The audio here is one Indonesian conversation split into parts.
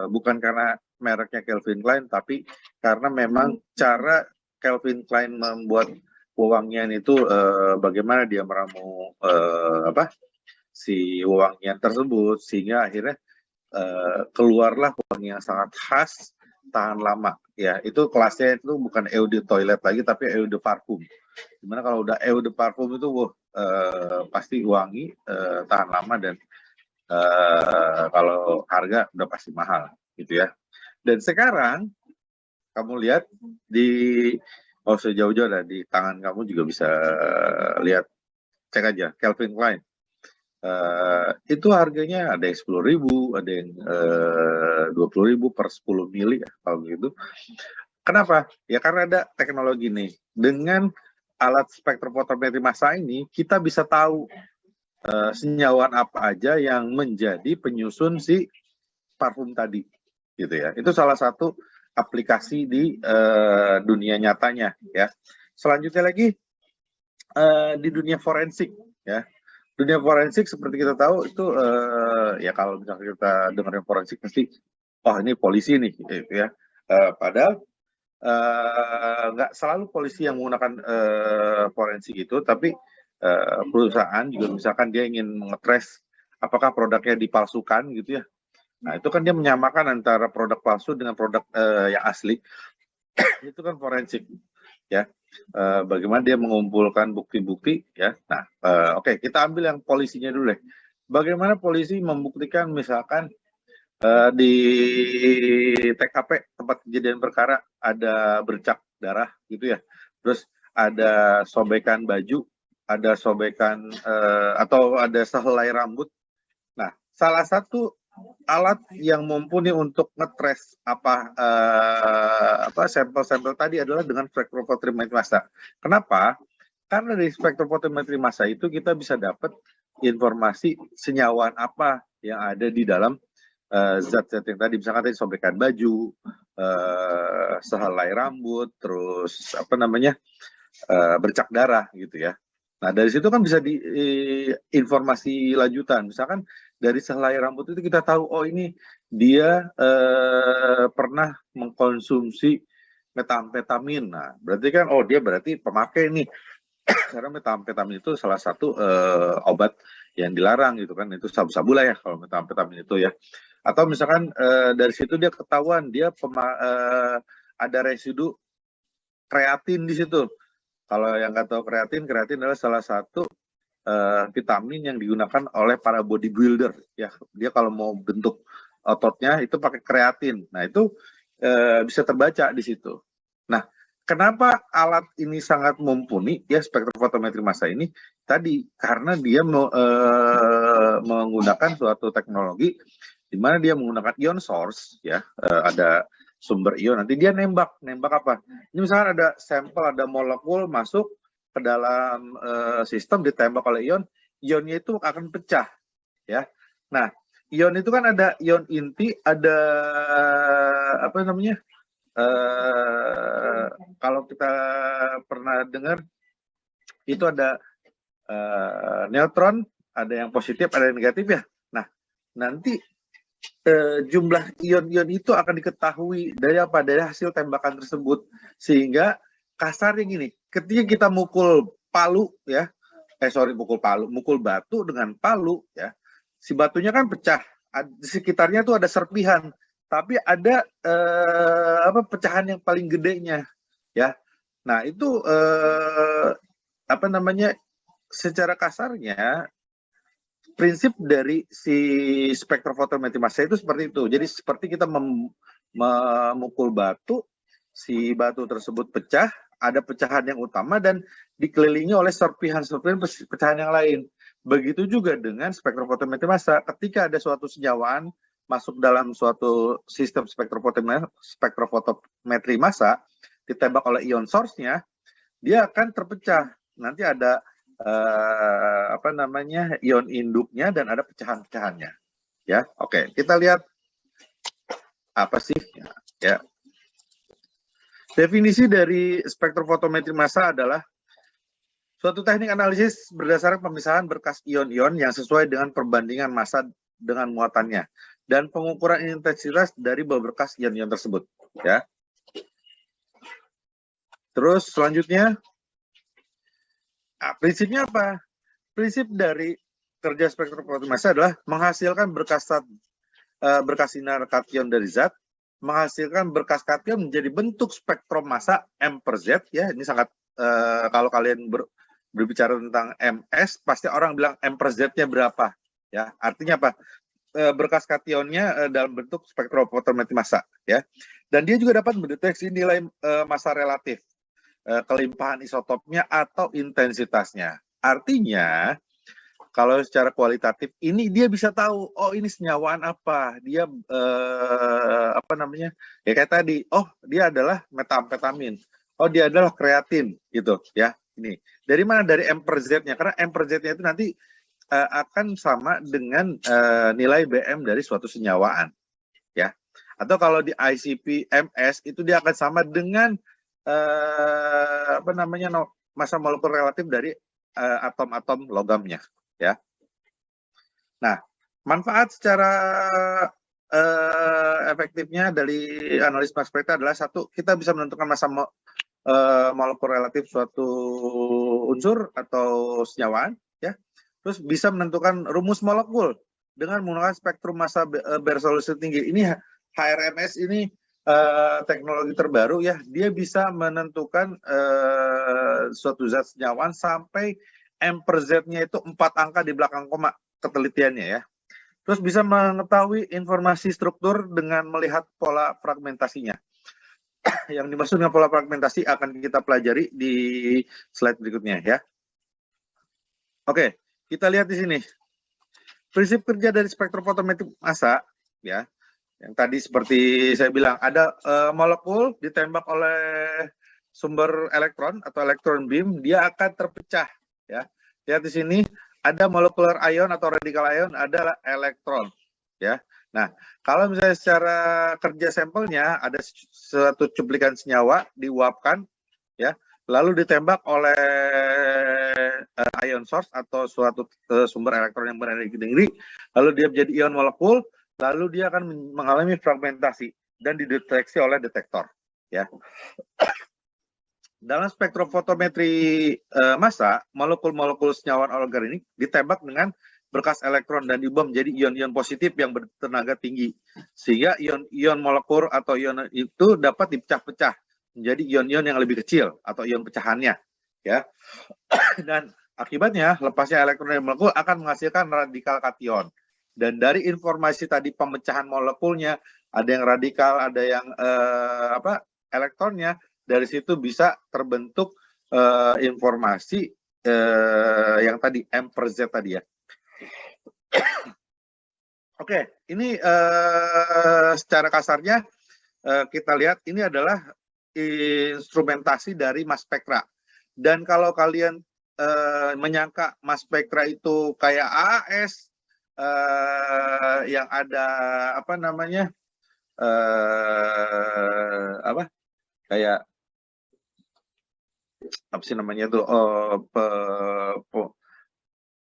bukan karena mereknya Calvin Klein, tapi karena memang cara Calvin Klein membuat wewangian itu bagaimana dia meramu si wewangian tersebut sehingga akhirnya keluarlah wangi yang sangat khas, tahan lama. Ya, itu kelasnya itu bukan eau de toilet lagi, tapi eau de parfum. Dimana kalau udah eau de parfum itu, pasti wangi, tahan lama dan kalau harga udah pasti mahal, gitu ya. Dan sekarang kamu lihat sejauh-jauh ada di tangan kamu juga bisa lihat, cek aja Calvin Klein. Itu harganya ada yang 10.000, ada yang 20.000 per 10 mili ya, kalau gitu. Kenapa? Ya karena ada teknologi nih. Dengan alat spektrofotometri massa ini, kita bisa tahu senyawaan apa aja yang menjadi penyusun si parfum tadi, gitu ya. Itu salah satu aplikasi di dunia nyatanya, ya. Selanjutnya lagi di dunia forensik, ya. Dunia forensik seperti kita tahu itu ya kalau misalnya kita dengerin forensik pasti ini polisi nih gitu ya. Padahal nggak selalu polisi yang menggunakan forensik itu, tapi perusahaan juga misalkan dia ingin mengetrace apakah produknya dipalsukan gitu ya. Nah itu kan dia menyamakan antara produk palsu dengan produk yang asli. Itu kan forensik ya. Bagaimana dia mengumpulkan bukti-bukti ya. Nah, oke, kita ambil yang polisinya dulu deh. Bagaimana polisi membuktikan misalkan di TKP tempat kejadian perkara ada bercak darah gitu ya. Terus ada sobekan baju, ada sobekan atau ada sehelai rambut. Nah, salah satu alat yang mumpuni untuk ngetrace sampel-sampel tadi adalah dengan spektrofotometri massa. Kenapa? Karena dari spektrofotometri massa itu kita bisa dapat informasi senyawaan apa yang ada di dalam zat-zat yang tadi, misalkan tadi sobekan baju, sehelai rambut, terus bercak darah gitu ya. Nah dari situ kan bisa informasi lanjutan, misalkan dari sehelai rambut itu kita tahu ini dia pernah mengkonsumsi metamfetamin. Nah berarti kan dia berarti pemakai nih. Karena metamfetamin itu salah satu obat yang dilarang gitu kan, itu sabu-sabu lah ya kalau metamfetamin itu ya. Atau misalkan dari situ dia ketahuan dia ada residu kreatin di situ. Kalau yang nggak tahu kreatin adalah salah satu vitamin yang digunakan oleh para bodybuilder ya. Dia kalau mau bentuk ototnya itu pakai kreatin. Nah itu bisa terbaca di situ. Nah kenapa alat ini sangat mumpuni ya, spektrofotometri massa ini tadi karena dia menggunakan suatu teknologi di mana dia menggunakan ion source ya, ada sumber ion, nanti dia nembak apa? Ini misalkan ada sampel, ada molekul masuk ke dalam sistem, ditembak oleh ion, ionnya itu akan pecah ya. Nah, ion itu kan ada ion inti, ada kalau kita pernah dengar itu ada neutron, ada yang positif, ada yang negatif ya. Nah, nanti jumlah ion-ion itu akan diketahui dari hasil tembakan tersebut, sehingga kasarnya gini, ketika kita mukul palu ya, mukul batu dengan palu ya, si batunya kan pecah, di sekitarnya tuh ada serpihan, tapi ada pecahan yang paling gedenya ya. Nah itu secara kasarnya prinsip dari si spektrofotometri massa itu seperti itu. Jadi seperti kita memukul batu, si batu tersebut pecah, ada pecahan yang utama dan dikelilingi oleh serpihan-serpihan pecahan yang lain. Begitu juga dengan spektrofotometri massa. Ketika ada suatu senyawaan masuk dalam suatu sistem spektrofotometri massa, ditembak oleh ion source-nya, dia akan terpecah. Nanti ada ion induknya dan ada pecahan-pecahannya. Ya, oke. Kita lihat apa sih ya. Definisi dari spektrofotometri massa adalah suatu teknik analisis berdasarkan pemisahan berkas ion-ion yang sesuai dengan perbandingan massa dengan muatannya. dan pengukuran intensitas dari berkas ion-ion tersebut, ya. Terus selanjutnya, prinsipnya apa? Prinsip dari kerja spektrofotometri massa adalah menghasilkan berkas sinar kation dari zat, menghasilkan berkas kation menjadi bentuk spektrum massa M per Z, ya. Ini sangat kalau kalian berbicara tentang MS, pasti orang bilang M per Z-nya berapa, ya. Artinya apa? Berkas kationnya dalam bentuk spektrofotometri massa, ya. Dan dia juga dapat mendeteksi nilai massa relatif, kelimpahan isotopnya atau intensitasnya. Artinya, kalau secara kualitatif ini dia bisa tahu, oh ini senyawaan apa, dia apa namanya, ya kayak tadi, oh dia adalah metamfetamin, oh dia adalah kreatin, gitu, ya. Ini dari mana? Dari M per Z-nya, karena M per Z-nya itu nanti akan sama dengan nilai BM dari suatu senyawaan, ya. Atau kalau di ICP MS itu dia akan sama dengan apa namanya, massa molekul relatif dari atom-atom logamnya, ya. Nah, manfaat secara efektifnya dari analis mass spektra adalah satu, kita bisa menentukan massa molekul relatif suatu unsur atau senyawaan, ya. Terus bisa menentukan rumus molekul dengan menggunakan spektrum massa beresolusi tinggi. Ini HRMS ini teknologi terbaru, ya. Dia bisa menentukan suatu zat senyawaan sampai M per Z-nya itu 4 angka di belakang koma ketelitiannya, ya. Terus bisa mengetahui informasi struktur dengan melihat pola fragmentasinya. Yang dimaksud dengan pola fragmentasi akan kita pelajari di slide berikutnya, ya. Oke, kita lihat di sini. Prinsip kerja dari spektrofotometri massa, ya. Yang tadi seperti saya bilang, ada molekul ditembak oleh sumber elektron atau elektron beam, dia akan terpecah, ya. Lihat di sini ada molekular ion atau radikal ion, ada elektron, ya. Nah, kalau misalnya secara kerja sampelnya ada suatu cuplikan senyawa diuapkan, ya, lalu ditembak oleh ion source atau suatu sumber elektron yang berenergi tinggi, lalu dia menjadi ion molekul, lalu dia akan mengalami fragmentasi dan dideteksi oleh detektor, ya. Dalam spektrofotometri massa, molekul-molekul senyawaan organik ditembak dengan berkas elektron dan diubah menjadi ion-ion positif yang bertenaga tinggi, sehingga ion-ion molekul atau ion itu dapat dipecah-pecah menjadi ion-ion yang lebih kecil atau ion pecahannya, ya. Dan akibatnya lepasnya elektron dari molekul akan menghasilkan radikal kation. Dan dari informasi tadi pemecahan molekulnya, ada yang radikal, ada yang elektronnya, dari situ bisa terbentuk informasi yang tadi M per Z tadi, ya. Oke, ini secara kasarnya kita lihat ini adalah instrumentasi dari mass spektra. Dan kalau kalian menyangka mass spektra itu kayak AAS, yang ada apa namanya, kayak apa sih namanya tuh,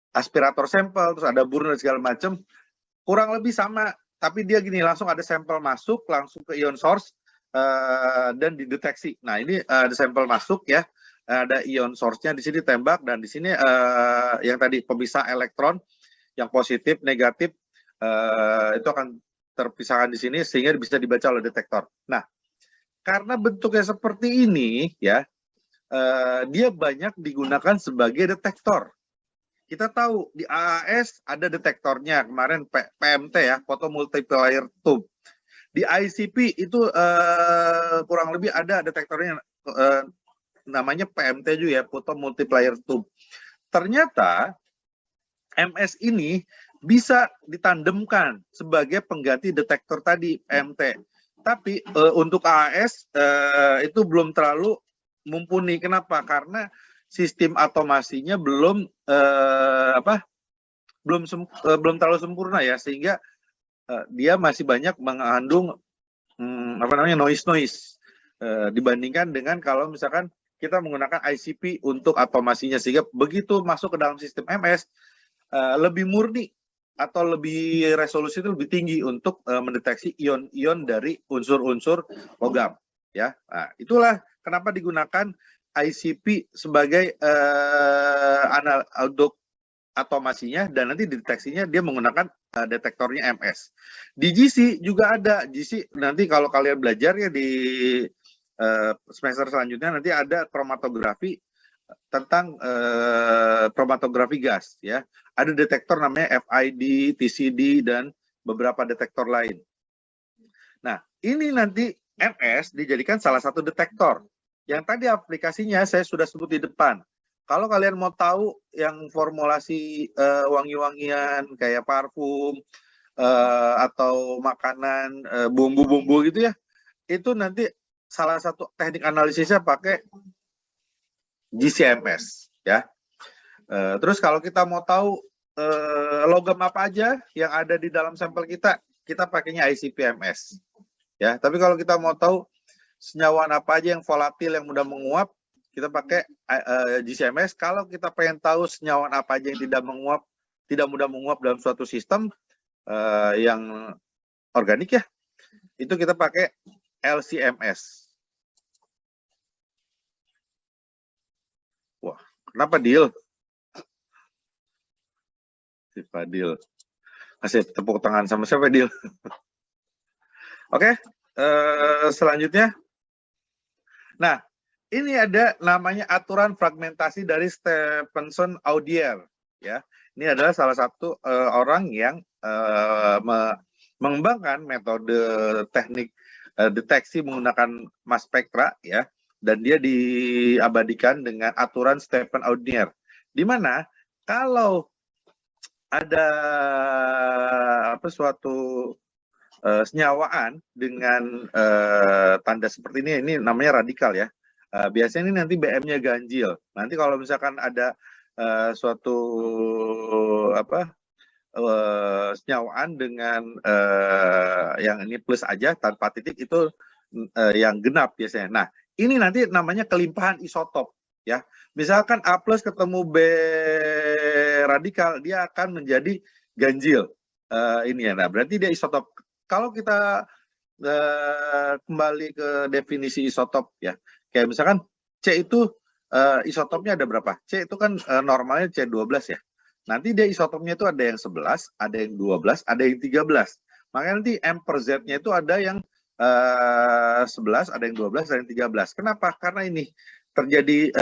aspirator sampel, terus ada burner segala macam, kurang lebih sama. Tapi dia gini, langsung ada sampel masuk, langsung ke ion source, dan dideteksi. Nah, ini ada sampel masuk, ya, ada ion source-nya di sini tembak, dan di sini yang tadi pemisah elektron yang positif, negatif, itu akan terpisahkan di sini sehingga bisa dibaca oleh detektor. Nah, karena bentuknya seperti ini, ya, dia banyak digunakan sebagai detektor. Kita tahu di AAS ada detektornya, kemarin PMT, ya, photo multiplier tube. Di ICP itu kurang lebih ada detektornya, namanya PMT juga, ya, photo multiplier tube. Ternyata MS ini bisa ditandemkan sebagai pengganti detektor tadi, PMT. Tapi untuk AAS itu belum terlalu mumpuni. Kenapa? Karena sistem automasinya belum belum terlalu sempurna, ya, sehingga dia masih banyak mengandung noise dibandingkan dengan kalau misalkan kita menggunakan ICP untuk automasinya, sehingga begitu masuk ke dalam sistem MS lebih murni atau lebih resolusi itu lebih tinggi untuk mendeteksi ion-ion dari unsur-unsur logam, ya. Nah, itulah kenapa digunakan ICP sebagai untuk automasinya, dan nanti deteksinya dia menggunakan detektornya MS. Di GC juga ada. GC nanti kalau kalian belajar ya di semester selanjutnya nanti ada kromatografi tentang kromatografi gas, ya. Ada detektor namanya FID, TCD, dan beberapa detektor lain. Nah, ini nanti MS dijadikan salah satu detektor. Yang tadi aplikasinya saya sudah sebut di depan. Kalau kalian mau tahu yang formulasi wangi-wangian kayak parfum atau makanan bumbu-bumbu gitu ya, itu nanti salah satu teknik analisisnya pakai GCMS, ya. Terus kalau kita mau tahu logam apa aja yang ada di dalam sampel kita pakainya ICP-MS, ya. Tapi kalau kita mau tahu senyawa apa aja yang volatil yang mudah menguap, kita pakai GCMS. Kalau kita pengen tahu senyawa apa aja yang tidak mudah menguap dalam suatu sistem yang organik ya, itu kita pakai LCMS. Wah, kenapa Dil? Si Fadil. Kasih tepuk tangan sama siapa Dil? Oke, selanjutnya. Nah, ini ada namanya aturan fragmentasi dari Stephenson-Audier, ya. Ini adalah salah satu orang yang mengembangkan metode teknik deteksi menggunakan mass spectra, ya, dan dia diabadikan dengan aturan Stephenson-Audier, di mana kalau ada suatu senyawaan dengan tanda seperti ini namanya radikal, ya. Biasanya ini nanti BM-nya ganjil. Nanti kalau misalkan ada suatu senyawaan dengan yang ini plus aja tanpa titik, itu yang genap biasanya. Nah, ini nanti namanya kelimpahan isotop, ya. Misalkan A plus ketemu B radikal, dia akan menjadi ganjil. Ini ya. Nah, berarti dia isotop. Kalau kita kembali ke definisi isotop, ya, kayak misalkan C itu isotopnya ada berapa? C itu kan normalnya C12, ya. Nanti dia isotopnya itu ada yang 11, ada yang 12, ada yang 13. Makanya nanti M per Z-nya itu ada yang 11, ada yang 12, ada yang 13. Kenapa? Karena ini terjadi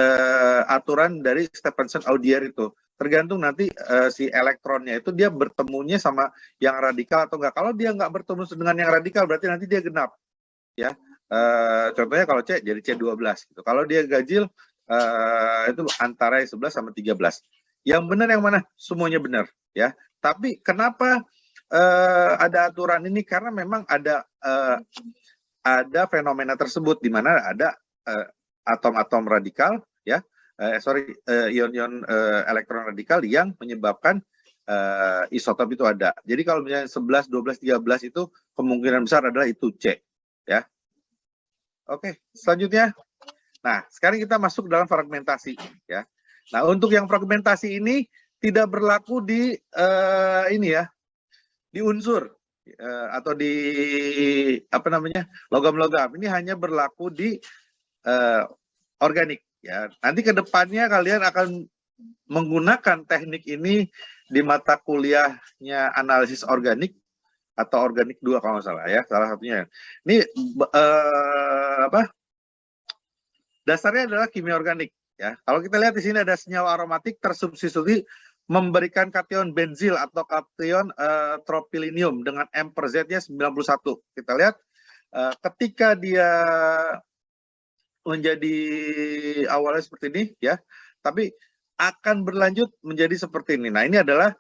aturan dari Stephenson-Audier itu. Tergantung nanti si elektronnya itu dia bertemunya sama yang radikal atau enggak. Kalau dia enggak bertemu dengan yang radikal, berarti nanti dia genap, ya. Contohnya kalau C jadi C12 gitu. Kalau dia ganjil itu antara 11 sama 13. Yang benar yang mana? Semuanya benar, ya. Tapi kenapa ada aturan ini? Karena memang ada fenomena tersebut di mana ada atom-atom radikal, ya. Ion-ion elektron radikal yang menyebabkan isotop itu ada. Jadi kalau misalnya 11, 12, 13 itu kemungkinan besar adalah itu C, ya. Oke, selanjutnya. Nah, sekarang kita masuk dalam fragmentasi, ya. Nah, untuk yang fragmentasi ini tidak berlaku di ini ya, di unsur atau di logam-logam. Ini hanya berlaku di organik, ya. Nanti ke depannya kalian akan menggunakan teknik ini di mata kuliahnya analisis organik atau organik 2 kalau nggak salah, ya, salah satunya. Ini dasarnya adalah kimia organik, ya. Kalau kita lihat di sini ada senyawa aromatik tersubstitusi memberikan kation benzil atau kation tropilinium dengan M per Z-nya 91. Kita lihat ketika dia menjadi awalnya seperti ini, ya, tapi akan berlanjut menjadi seperti ini. Nah, ini adalah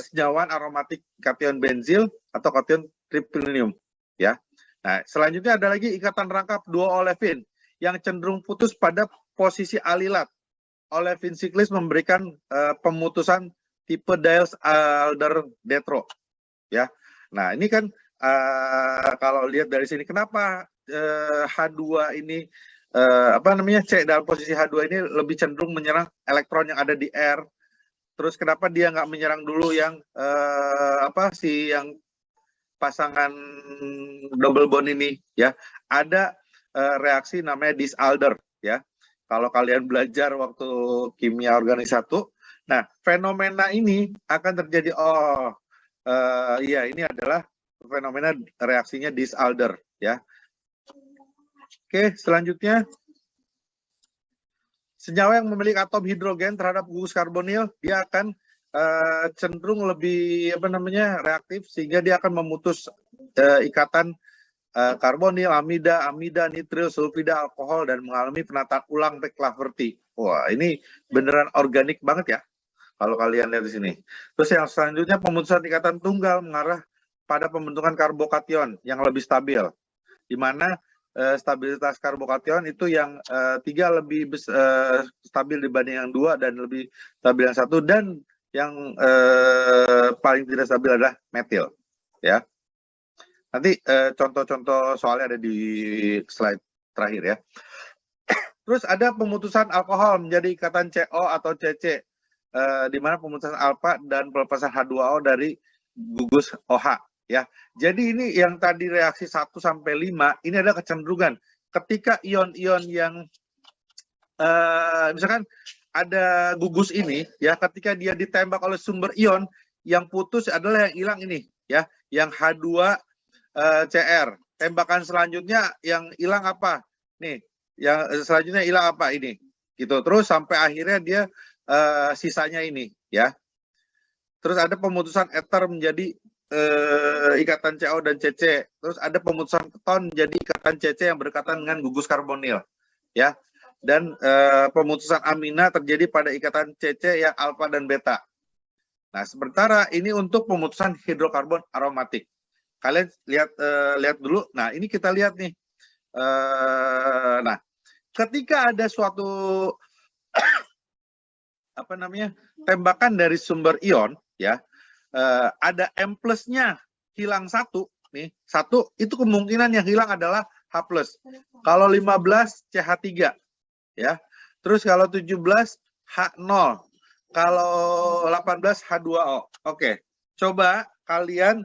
senyawaan aromatik kation benzil atau kation tropilinium, ya. Nah, selanjutnya ada lagi ikatan rangkap dua olefin yang cenderung putus pada posisi alilat. Olefin siklis memberikan pemutusan tipe Diels-Alder-Detro, ya. Nah, ini kan kalau lihat dari sini, kenapa H2 ini C dalam posisi H2 ini lebih cenderung menyerang elektron yang ada di R Terus kenapa dia nggak menyerang dulu yang yang pasangan double bond ini ya? Ada reaksi namanya disalder ya. Kalau kalian belajar waktu kimia organik 1, nah fenomena ini akan terjadi ini adalah fenomena reaksinya disalder ya. Oke, selanjutnya senyawa yang memiliki atom hidrogen terhadap gugus karbonil dia akan cenderung lebih reaktif sehingga dia akan memutus ikatan karbonil, amida, nitril, sulfida, alkohol dan mengalami penataan ulang Claverty. Wah, ini beneran organik banget ya kalau kalian lihat di sini. Terus yang selanjutnya pemutusan ikatan tunggal mengarah pada pembentukan karbokation yang lebih stabil, di mana stabilitas karbokation itu yang 3 lebih stabil dibanding yang 2 dan lebih stabil yang 1, dan yang paling tidak stabil adalah metil ya. Nanti contoh-contoh soalnya ada di slide terakhir ya. Terus ada pemutusan alkohol menjadi ikatan CO atau CC, di mana pemutusan alfa dan pelepasan H2O dari gugus OH ya. Jadi ini yang tadi reaksi 1 sampai 5 ini adalah kecenderungan ketika ion-ion yang misalkan ada gugus ini ya, ketika dia ditembak oleh sumber ion, yang putus adalah yang hilang ini ya, yang H2 CR. Tembakan selanjutnya yang hilang apa? Nih, yang selanjutnya hilang apa ini? Gitu. Terus sampai akhirnya dia sisanya ini ya. Terus ada pemutusan ether menjadi ikatan CO dan CC. Terus ada pemutusan keton menjadi ikatan CC yang berdekatan dengan gugus karbonil ya. Dan pemutusan amina terjadi pada ikatan CC yang alfa dan beta. Nah, sementara ini untuk pemutusan hidrokarbon aromatik. Kalian lihat dulu. Nah, ini kita lihat nih. Nah, ketika ada suatu tembakan dari sumber ion ya, ada M plusnya hilang 1 nih, 1 itu kemungkinan yang hilang adalah H plus. Kalau 15 CH3 ya. Terus kalau 17 H0. Kalau 18 H2O. Oke. Coba kalian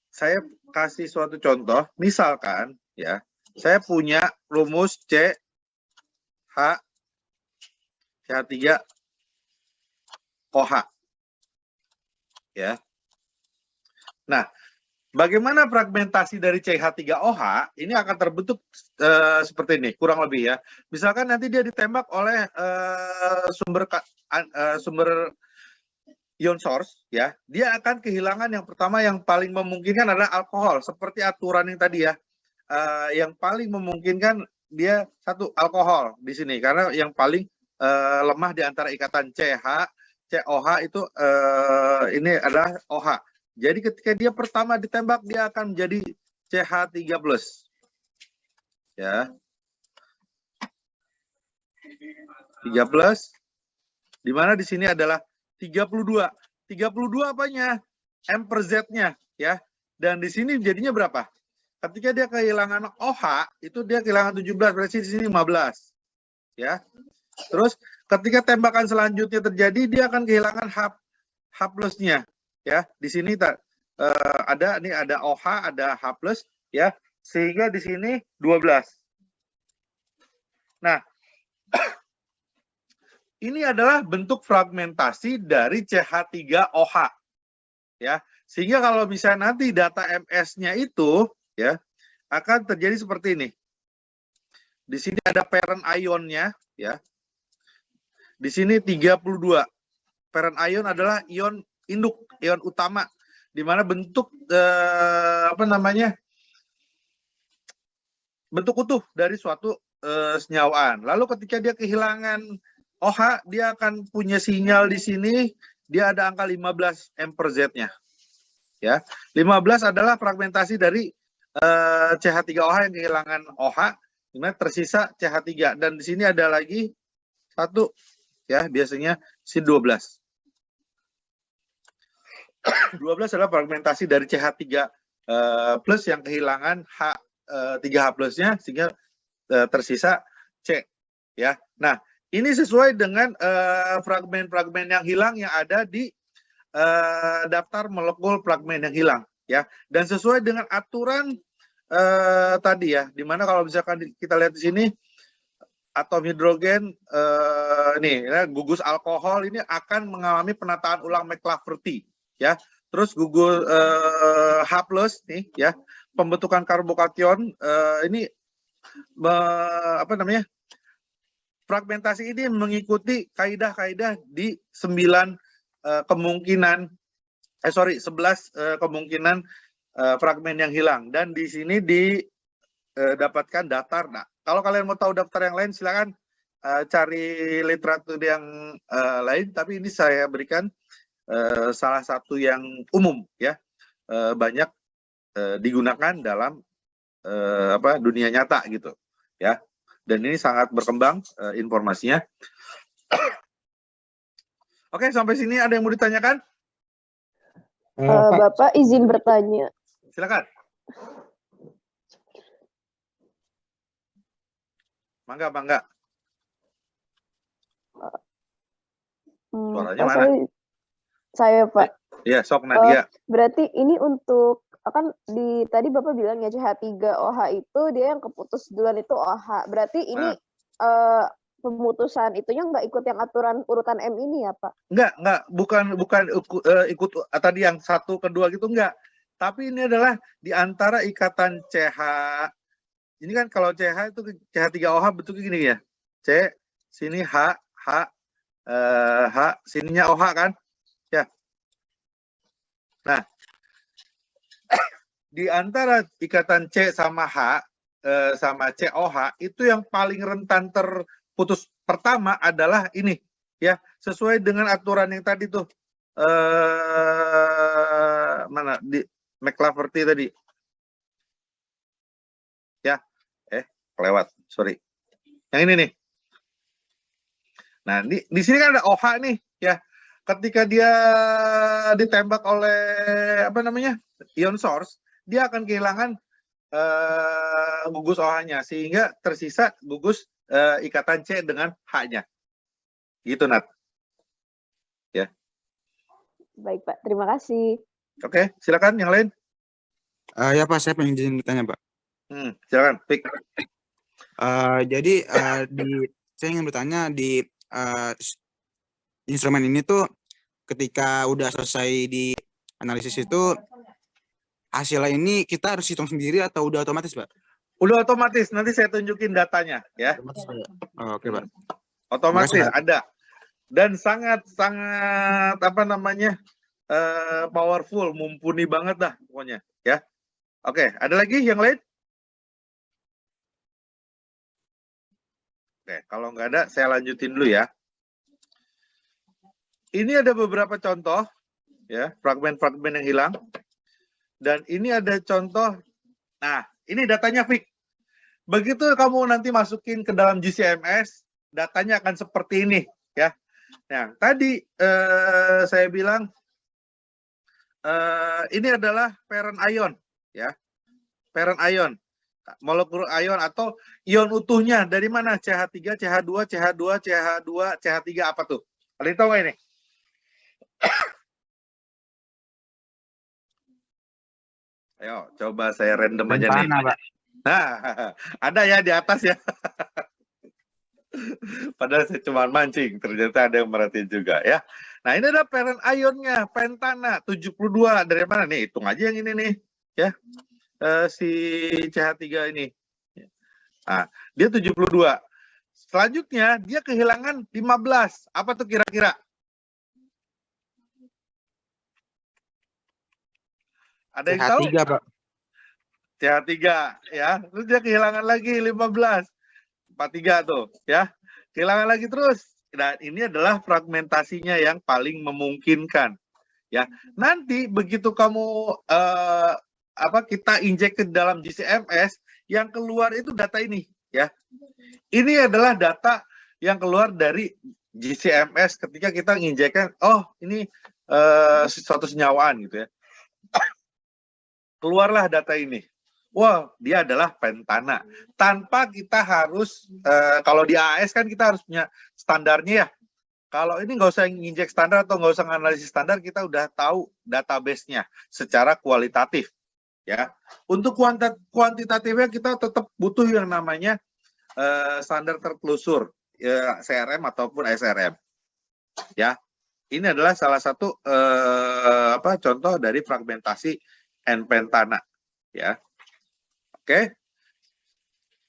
saya kasih suatu contoh, misalkan ya, saya punya rumus CH3OH ya. Nah, bagaimana fragmentasi dari CH3OH ini akan terbentuk seperti ini, kurang lebih ya. Misalkan nanti dia ditembak oleh sumber ion source ya, dia akan kehilangan yang pertama, yang paling memungkinkan adalah alkohol, seperti aturan yang tadi ya. Yang paling memungkinkan dia 1 alkohol di sini, karena yang paling lemah di antara ikatan COH itu ini adalah OH. Jadi ketika dia pertama ditembak dia akan menjadi CH3+. Ya. 3+, di mana di sini adalah 32. 32 apanya? M per Z-nya ya. Dan di sini jadinya berapa? Ketika dia kehilangan OH, itu dia kehilangan 17, berarti di sini 15. Ya. Terus ketika tembakan selanjutnya terjadi, dia akan kehilangan H plus-nya. Ya, di sini ada OH, ada H plus ya, sehingga di sini 12. Nah, ini adalah bentuk fragmentasi dari CH3OH ya. Sehingga kalau misalnya nanti data MS-nya itu ya akan terjadi seperti ini. Di sini ada parent ionnya ya. Di sini 32. Parent ion adalah ion induk, ion utama, di mana bentuk bentuk utuh dari suatu senyawaan. Lalu ketika dia kehilangan OH, dia akan punya sinyal di sini, dia ada angka 15 M per Z-nya. Ya, 15 adalah fragmentasi dari CH3OH yang kehilangan OH, di mana tersisa CH3, dan di sini ada lagi 1 ya, biasanya si 12. 12 adalah fragmentasi dari CH3 plus yang kehilangan 3H plusnya, sehingga tersisa C. Ya. Nah, ini sesuai dengan fragmen-fragmen yang hilang yang ada di daftar molekul fragmen yang hilang, ya. Dan sesuai dengan aturan tadi ya, dimana kalau misalkan kita lihat di sini atom hidrogen nih ya, gugus alkohol ini akan mengalami penataan ulang McLafferty, ya. Terus gugus H+ nih ya, pembentukan karbokation ini apa namanya? Fragmentasi ini mengikuti kaidah-kaidah di 9 kemungkinan 11 kemungkinan fragmen yang hilang, dan di sini didapatkan daftar. Nah, kalau kalian mau tahu daftar yang lain silakan cari literatur yang lain, tapi ini saya berikan salah satu yang umum ya, banyak digunakan dalam dunia nyata gitu ya, dan ini sangat berkembang informasinya. Oke, sampai sini ada yang mau ditanyakan? Bapak izin bertanya. Silakan. Mangga. Suaranya Pak, mana? Saya Pak. Iya, sok Nadia. Berarti ini untuk kan tadi Bapak bilang ya CH3OH itu dia yang keputus duluan itu OH. Berarti ini pemutusan itunya nggak ikut yang aturan urutan M ini ya Pak? Enggak, bukan ikut tadi yang 1 ke 2 gitu, enggak. Tapi ini adalah di antara ikatan CH. Ini kan kalau CH itu CH3OH bentuknya gini ya. C, sini H, sininya OH kan? Ya. Nah, di antara ikatan C sama H sama COH itu yang paling rentan terputus pertama adalah ini ya, sesuai dengan aturan yang tadi tuh mana di McLafferty tadi ya, kelewat, sorry, yang ini nih. Nah, di sini kan ada OH nih ya, ketika dia ditembak oleh ion source, dia akan kehilangan gugus OH-nya, sehingga tersisa gugus ikatan C dengan H-nya. Gitu, Nat. Ya. Baik, Pak. Terima kasih. Oke, silakan yang lain. Ya, Pak, saya pengen izin bertanya, Pak. Silakan, Pik. Jadi saya ingin bertanya di instrumen ini tuh ketika udah selesai di analisis itu hasilnya ini kita harus hitung sendiri atau udah otomatis, Pak? Udah otomatis, nanti saya tunjukin datanya ya. Oke, Pak. Otomatis ada. Dan sangat powerful, mumpuni banget dah pokoknya ya. Oke, ada lagi yang lain? Oke, kalau nggak ada saya lanjutin dulu ya. Ini ada beberapa contoh ya, fragmen-fragmen yang hilang. Dan ini ada contoh. Nah, ini datanya Fik. Begitu kamu nanti masukin ke dalam GCMS, datanya akan seperti ini ya. Nah, tadi saya bilang ini adalah parent ion ya. Parent ion. Molekul ion atau ion utuhnya dari mana? CH3, CH2, CH2, CH2, CH3 apa tuh? Ada yang tahu nggak ini? Ayo, coba saya random aja nih. Pak. Nah, ada ya di atas ya. Padahal saya cuma mancing, ternyata ada yang merhatiin juga ya. Nah, ini ada parent ionnya, pentana 72. Dari mana nih? Hitung aja yang ini nih, ya. Si CH3 ini. Nah, dia 72. Selanjutnya dia kehilangan 15. Apa tuh kira-kira? Ada yang tahu? CH3, Pak. CH3 ya. Terus dia kehilangan lagi 15. 43 tuh ya. Kehilangan lagi terus. Dan ini adalah fragmentasinya yang paling memungkinkan. Ya. Nanti begitu kamu kita injek ke dalam GCMS, yang keluar itu data ini ya. Ini adalah data yang keluar dari GCMS ketika kita menginjekkan, oh ini suatu senyawaan gitu ya. Keluarlah data ini. wah dia adalah Pentana. Tanpa kita harus, kalau di AS kan kita harus punya standarnya ya. Kalau ini nggak usah nginjek standar atau nggak usah analisis standar, kita udah tahu database-nya secara kualitatif. Ya, untuk kuantitatifnya kita tetap butuh yang namanya standar tertelusur, ya, CRM ataupun SRM. Ya, ini adalah salah satu contoh dari fragmentasi N-pentana. Ya, oke.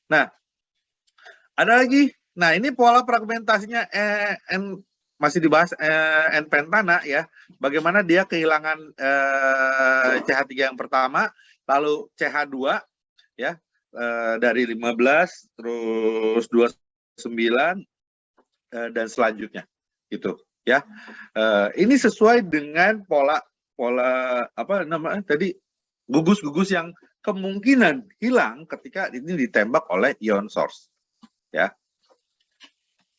Nah, ada lagi. Nah, ini pola fragmentasinya masih dibahas N-pentana ya. Bagaimana dia kehilangan CH3 yang pertama, lalu CH2 ya, dari 15 terus 29 dan selanjutnya gitu ya. Ini sesuai dengan pola apa namanya tadi, gugus-gugus yang kemungkinan hilang ketika ini ditembak oleh ion source ya.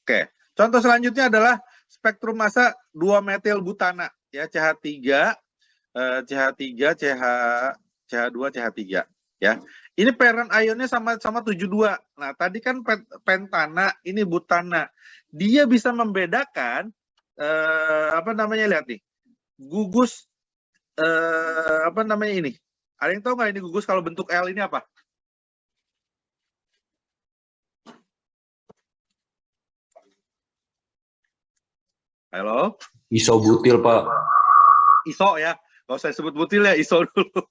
Oke, contoh selanjutnya adalah spektrum massa 2-metil butana ya, CH3 CH3 CH2 CH3 ya. Ini parent ionnya sama-sama 72. Nah, tadi kan pentana, ini butana. Dia bisa membedakan apa namanya, lihat nih. Gugus apa namanya ini? Ada yang tahu nggak ini gugus kalau bentuk L ini apa? Halo? Isobutil, Pak. ISO ya. Nggak usah sebut butil ya, ISO dulu.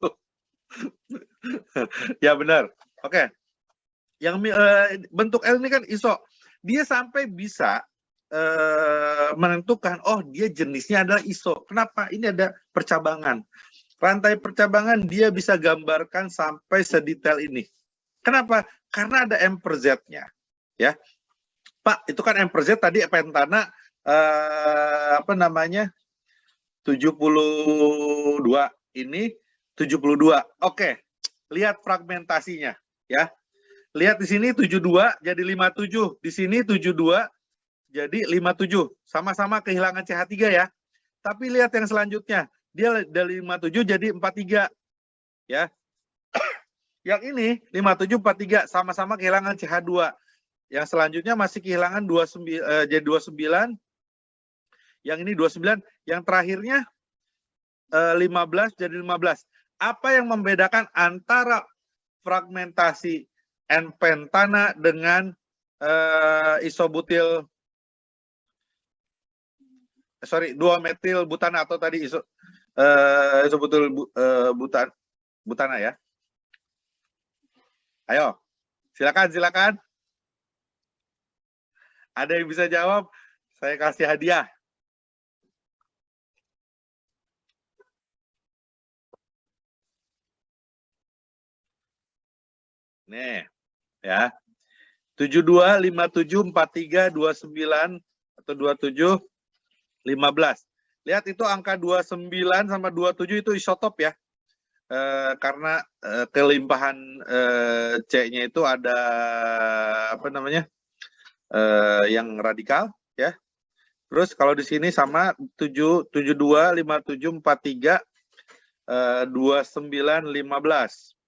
Ya benar. Oke. Yang bentuk L ini kan ISO. Dia sampai bisa menentukan, oh dia jenisnya adalah ISO. Kenapa? Ini ada percabangan. Rantai percabangan dia bisa gambarkan sampai sedetail ini. Kenapa? Karena ada M per Z-nya. Ya. Pak, itu kan M per Z tadi pentana apa namanya? 72, ini 72. Oke. Lihat fragmentasinya ya. Lihat di sini 72 jadi 57, di sini 72 jadi 57. Sama-sama kehilangan CH3 ya. Tapi lihat yang selanjutnya, dia dari 57 jadi 43 ya. Yang ini 57 43 sama-sama kehilangan CH2. Yang selanjutnya masih kehilangan 29 jadi 29. Yang ini 29, yang terakhirnya 15 jadi 15. Apa yang membedakan antara fragmentasi N-pentana dengan isobutil 2-metil butana atau tadi isobutil butana ya. Ayo, silakan. Ada yang bisa jawab? Saya kasih hadiah. Nih, ya. 72, 57, 43, 29 atau 27, 15. Lihat itu angka 29 sama 27 itu isotop ya. Karena kelimpahan C-nya itu ada apa namanya? Yang radikal ya. Terus kalau di sini sama 72, 57, 43, 29, 15.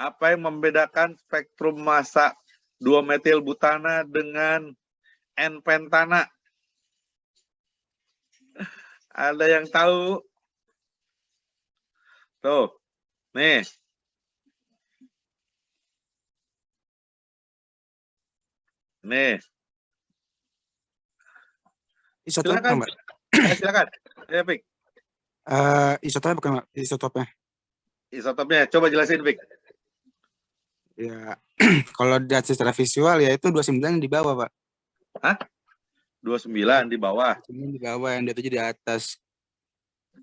Apa yang membedakan spektrum massa 2-metil butana dengan N-pentana? Ada yang tahu? Tuh, nih. Nih. Isotopnya, Silakan. Mbak. Silakan. Ya, Pik. Isotopnya bukan, Mbak. Isotopnya. Isotopnya, coba jelasin, Pik. Ya, kalau dilihat secara visual ya itu 29 di bawah, Pak. Hah? 29 di bawah. 29 di bawah, yang 27 di atas.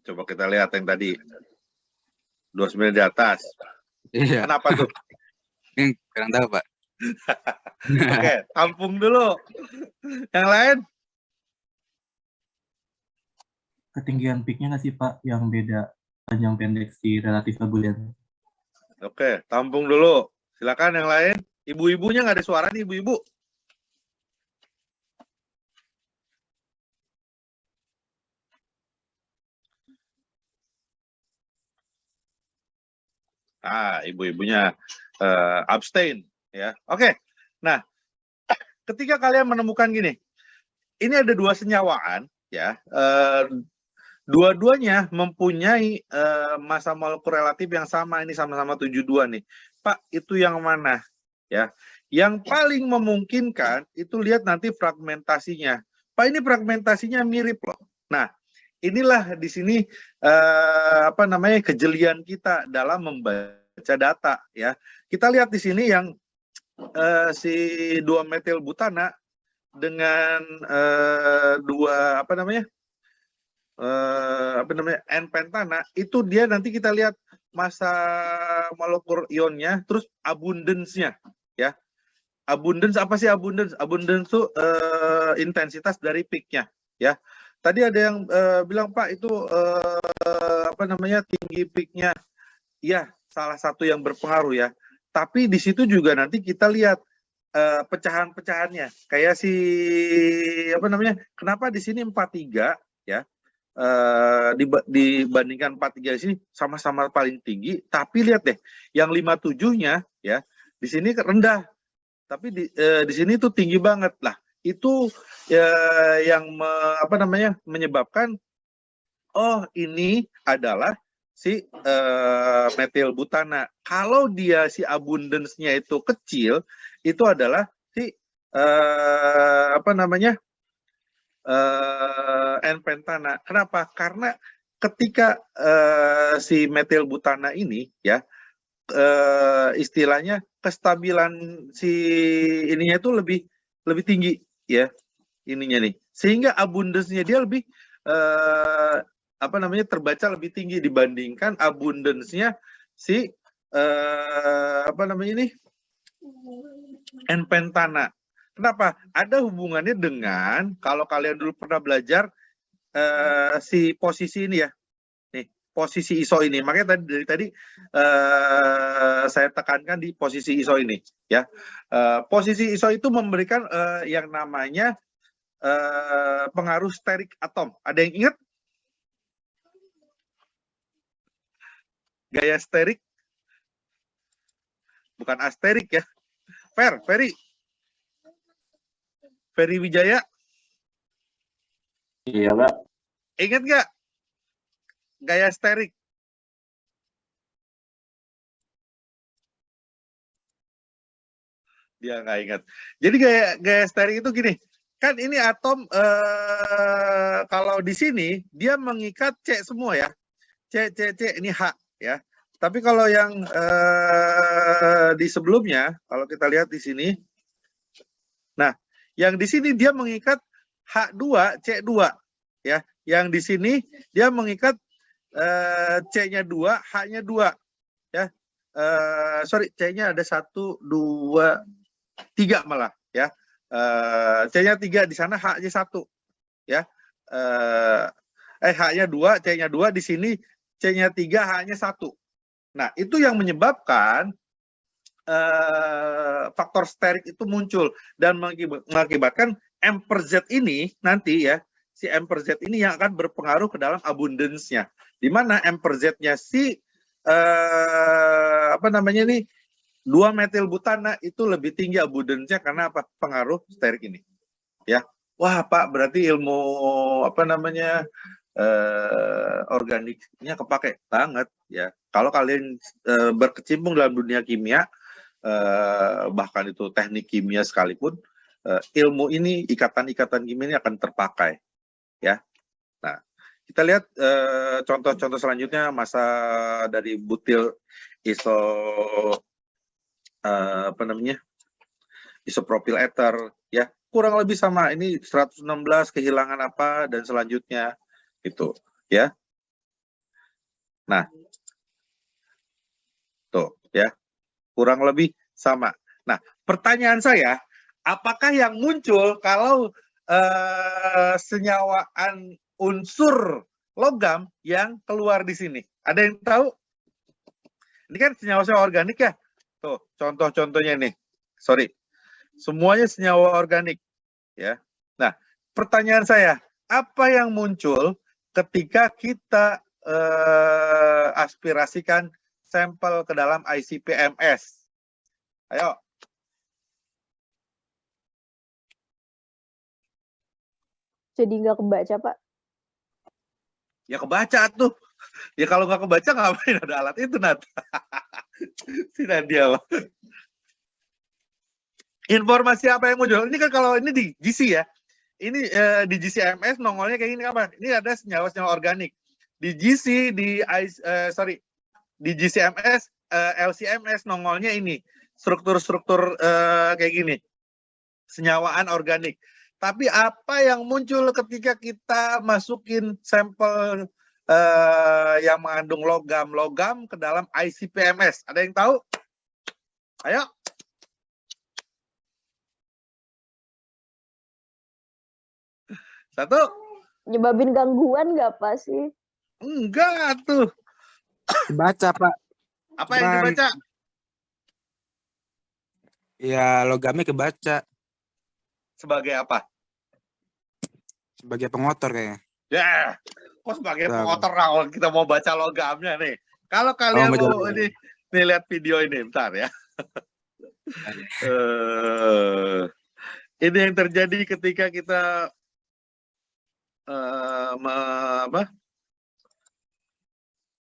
Coba kita lihat yang tadi. 29 di atas. Iya. Kenapa tuh? Yang kurang tahu, Pak. Oke, tampung dulu. Yang lain? Ketinggian peaknya nggak sih Pak yang beda panjang pendek si relatif Boolean? Oke, tampung dulu. Silakan yang lain. Ibu-ibunya nggak ada suara nih, ibu-ibu. Ibu-ibunya abstain ya. Oke. Nah, ketika kalian menemukan gini, ini ada 2 senyawaan ya. Dua-duanya mempunyai massa molekul relatif yang sama, ini sama-sama 72 nih. Pak, itu yang mana? Ya. Yang paling memungkinkan itu lihat nanti fragmentasinya. Pak, ini fragmentasinya mirip loh. Nah, inilah di sini kejelian kita dalam membaca data ya. Kita lihat di sini yang si 2-metil butana dengan N-pentana itu dia nanti kita lihat massa molekul ionnya, terus abundance-nya ya. Abundance apa sih abundance? Abundance itu intensitas dari peak-nya ya. Tadi ada yang bilang Pak itu tinggi peak-nya. Ya, salah satu yang berpengaruh ya. Tapi di situ juga nanti kita lihat pecahan-pecahannya. Kayak si kenapa di sini 43 ya. Dibandingkan 43 di sini sama-sama paling tinggi, tapi lihat deh yang 57-nya ya di sini rendah, tapi di sini tuh tinggi banget lah. Itu yang menyebabkan ini adalah si metil butana. Kalau dia si abundance-nya itu kecil, itu adalah si N-pentana. Kenapa? Karena ketika si metil butana ini ya istilahnya kestabilan si ininya itu lebih tinggi ya ininya nih, sehingga abundance-nya dia lebih terbaca lebih tinggi dibandingkan abundance-nya si N-pentana. Kenapa? Ada hubungannya dengan kalau kalian dulu pernah belajar si posisi ini ya, nih posisi ISO ini. Makanya dari tadi saya tekankan di posisi ISO ini ya. Posisi ISO itu memberikan yang namanya pengaruh sterik atom. Ada yang ingat? Gaya sterik, bukan asterik ya. Ferry Wijaya. Iya, Pak. Ingat nggak gaya sterik? Dia nggak ingat. Jadi gaya sterik itu gini, kan ini atom kalau di sini dia mengikat C semua ya, C ini H ya. Tapi kalau yang di sebelumnya, kalau kita lihat di sini, nah yang di sini dia mengikat H2 C2 ya. Yang di sini dia mengikat C-nya 2, H-nya 2 ya. C-nya ada 1 2 3 malah ya. C-nya 3 di sana, H-nya 1 ya. H-nya 2, C-nya 2 di sini, C-nya 3, H-nya 1. Nah, itu yang menyebabkan faktor sterik itu muncul dan mengakibatkan M per Z ini nanti ya, si M per Z ini yang akan berpengaruh ke dalam abundance-nya. Di mana M per Z-nya si 2-metil butana itu lebih tinggi abundance-nya karena apa? Pengaruh sterik ini. Ya. Wah, Pak, berarti ilmu organiknya kepake banget ya. Kalau kalian berkecimpung dalam dunia kimia, bahkan itu teknik kimia sekalipun, ilmu ini, ikatan-ikatan kimia ini akan terpakai ya. Nah, kita lihat contoh-contoh selanjutnya massa dari butil iso isopropil ether ya, kurang lebih sama. Ini 116 kehilangan apa dan selanjutnya itu ya. Nah, tuh ya, kurang lebih sama. Nah, pertanyaan saya, apakah yang muncul kalau senyawaan unsur logam yang keluar di sini? Ada yang tahu? Ini kan senyawa-senyawa organik ya. Tuh, contoh-contohnya nih. Sorry. Semuanya senyawa organik ya. Nah, pertanyaan saya, apa yang muncul ketika kita aspirasikan sampel ke dalam ICP-MS? Ayo. Jadi nggak kebaca, Pak. Ya kebaca tuh. Ya kalau nggak kebaca ngapain ada alat itu, Nat? Si Nadia. Informasi apa yang muncul? Ini kan kalau ini di GC ya. Ini di GC-MS nongolnya kayak gini apa? Ini ada senyawa-senyawa organik. Di GC, di GC-MS, LC-MS nongolnya ini. Struktur-struktur kayak gini. Senyawaan organik. Tapi apa yang muncul ketika kita masukin sampel yang mengandung logam ke dalam ICP-MS? Ada yang tahu? Ayo. Satu. Nyebabin gangguan nggak, Pak, sih? Enggak tuh. Baca, Pak. Apa yang dibaca? Ya, logamnya kebaca Sebagai apa? sebagai pengotor kayaknya. Ya, kok sebagai Nah. pengotor kalau kita mau baca logamnya nih. Kalau kalian baca mau logamnya. nih lihat video ini, bentar ya. Ini yang terjadi ketika kita